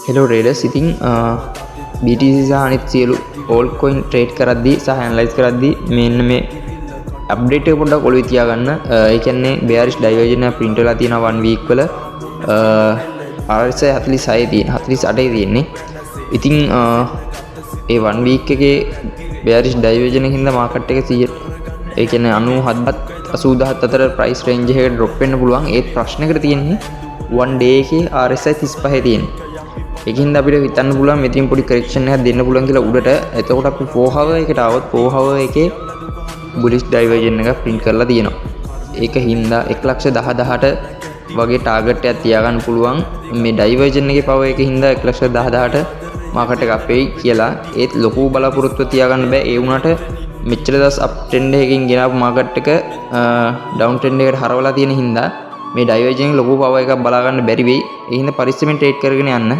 Hello රේඩර්ස් ඉතින් BTC සහ අනිත් සියලු ඕල්ට් කොයින් ට්‍රේඩ් කරද්දී සහ ඇනලයිස් කරද්දී මෙන්න මේ අප්ඩේට් එක පොඩ්ඩක් ඔළුවේ තියාගන්න. ඒ කියන්නේ bearish divergence එක print වෙලා තියෙනවා 1 week වල RSI 48 තියෙන්නේ. ඉතින් ඒ 1 week එකේ bearish divergence එකකින්ද මාකට් එක 100 ඒ කියන්නේ 97 80000 අතර price range එකකට drop වෙන්න පුළුවන්. ඒත් ප්‍රශ්නයකට තියෙන්නේ one day එකේ RSI 35 තියෙන්නේ. ඒකින්ද අපිට හිතන්න පුළුවන් මෙතනින් පොඩි correction එකක් දෙන්න පුළුවන් කියලා උඩට. එතකොට අපි 4 hour එකට આવොත් 4 hour එකේ bullish divergence එකක් print කරලා තියෙනවා. ඒක හින්දා 1,10,000ට වගේ target එකක් තියාගන්න පුළුවන්. මේ divergence එකේ power එක හින්දා 1,10,000ට market එක අපේ කියලා. ඒත් ලොකු බලාපොරොත්තු තියාගන්න බෑ. ඒ වුණාට මෙච්චර දවස් up trend එකකින් ගෙනාවු market එක down trend එකට හරවලා තියෙන හින්දා මේ divergence ලොකු power එකක් බලා ගන්න බැරි වෙයි. ඒ හින්දා පරිස්සමෙන් trade කරගෙන යන්න.